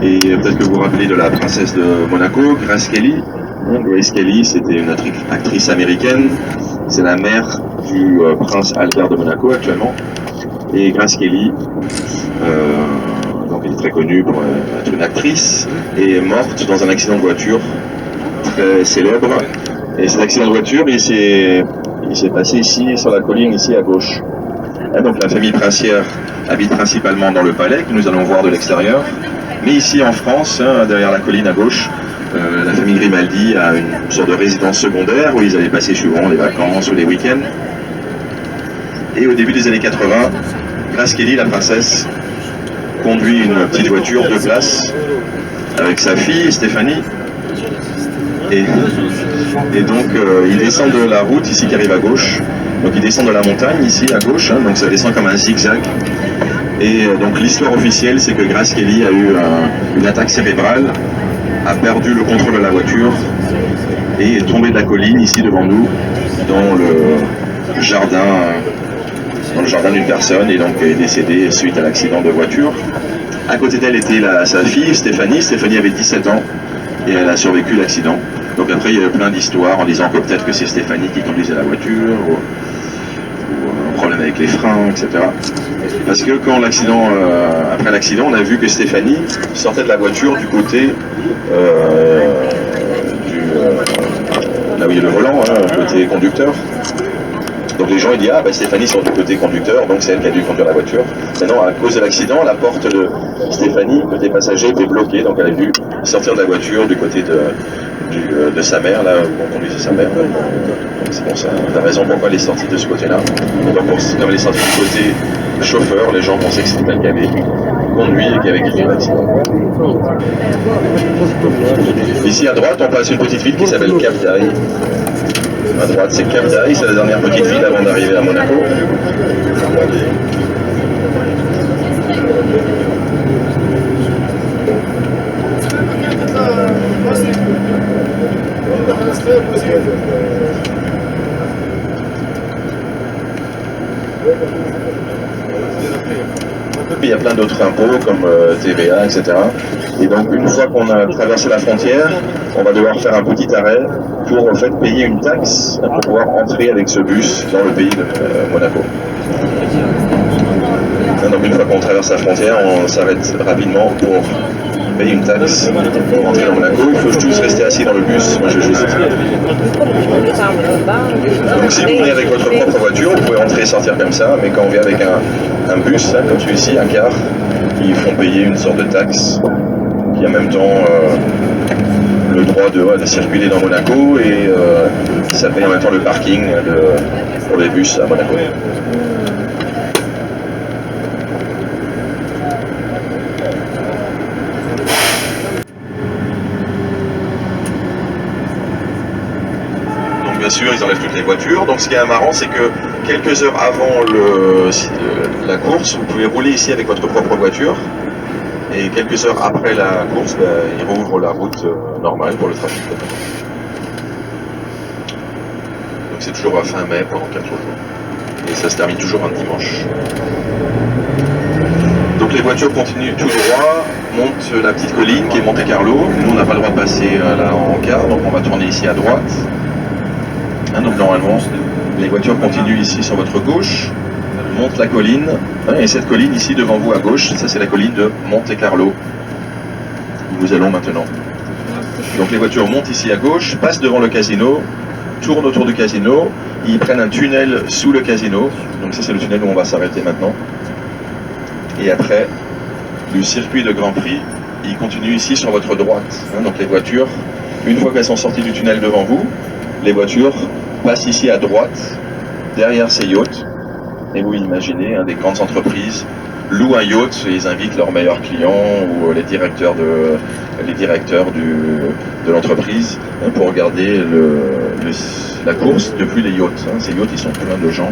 Et peut-être que vous vous rappelez de la princesse de Monaco, Grace Kelly. Grace Kelly, c'était une actrice américaine. C'est la mère du prince Albert de Monaco actuellement. Et Grace Kelly, donc elle est très connue pour être une actrice, et est morte dans un accident de voiture très célèbre. Et cet accident de voiture, il s'est passé ici, sur la colline, ici à gauche. Et donc la famille princière habite principalement dans le palais, que nous allons voir de l'extérieur. Mais ici en France, derrière la colline à gauche, la famille Grimaldi a une sorte de résidence secondaire où ils allaient passer souvent les vacances ou les week-ends. Et au début des années 80, Grace Kelly, la princesse, conduit une petite voiture de place avec sa fille Stéphanie. Et donc ils descendent de la route ici qui arrive à gauche. Donc ils descendent de la montagne ici à gauche, donc ça descend comme un zigzag. Et donc l'histoire officielle, c'est que Grace Kelly a eu une attaque cérébrale, a perdu le contrôle de la voiture et est tombée de la colline ici devant nous dans le jardin d'une personne, et donc est décédée suite à l'accident de voiture. À côté d'elle était sa fille Stéphanie. Stéphanie avait 17 ans et elle a survécu l'accident. Donc après il y a eu plein d'histoires en disant que peut-être que c'est Stéphanie qui conduisait la voiture, ou un problème avec les freins, etc. Parce que quand après l'accident, on a vu que Stéphanie sortait de la voiture du côté là où il y a le volant, côté conducteur. Donc les gens ils disent Stéphanie sort du côté conducteur, donc c'est elle qui a dû conduire la voiture. Maintenant, à cause de l'accident, la porte de Stéphanie, côté passager, était bloquée, donc elle a dû sortir de la voiture du côté de sa mère, là où on conduisait sa mère. C'est bon, la raison pourquoi elle est sortie de ce côté-là. Et donc comme elle est sortie du côté chauffeur, les gens pensaient que c'était elle qui avait conduit et qui avait créé l'accident. Ici à droite, on passe une petite ville qui s'appelle Cap d'Aille. À droite, c'est Cap d'Aille, c'est la dernière petite ville avant d'arriver à Monaco. Il y a plein d'autres impôts comme TVA, etc. Et donc une fois qu'on a traversé la frontière, on va devoir faire un petit arrêt pour en fait payer une taxe pour pouvoir entrer avec ce bus dans le pays de Monaco. Donc une fois qu'on traverse la frontière, on s'arrête rapidement pour payer une taxe pour entrer dans Monaco. Il faut tous rester assis dans le bus. Moi je juste. Donc si vous venez avec votre propre voiture, vous pouvez entrer et sortir comme ça, mais quand on vient avec un bus, comme celui-ci, un car, ils font payer une sorte de taxe qui a en même temps le droit de circuler dans Monaco, et ça paye en même temps le parking pour les bus à Monaco. Bien sûr, ils enlèvent toutes les voitures. Donc ce qui est marrant, c'est que quelques heures avant la course, vous pouvez rouler ici avec votre propre voiture. Et quelques heures après la course, ils rouvrent la route normale pour le trafic. Donc c'est toujours à fin mai pendant 4 jours. Et ça se termine toujours un dimanche. Donc les voitures continuent tout droit, montent la petite colline qui est Monte Carlo. Nous on n'a pas le droit de passer là en car, donc on va tourner ici à droite. Donc normalement, les voitures continuent ici sur votre gauche, montent la colline, et cette colline ici devant vous à gauche, ça c'est la colline de Monte Carlo, où nous allons maintenant. Donc les voitures montent ici à gauche, passent devant le casino, tournent autour du casino, ils prennent un tunnel sous le casino, donc ça c'est le tunnel où on va s'arrêter maintenant. Et après, le circuit de Grand Prix, il continue ici sur votre droite. Donc les voitures, une fois qu'elles sont sorties du tunnel devant vous, les voitures passent ici à droite, derrière ces yachts, et vous imaginez, des grandes entreprises louent un yacht et ils invitent leurs meilleurs clients ou les directeurs de l'entreprise pour regarder la course depuis les yachts. Ces yachts, ils sont pleins de gens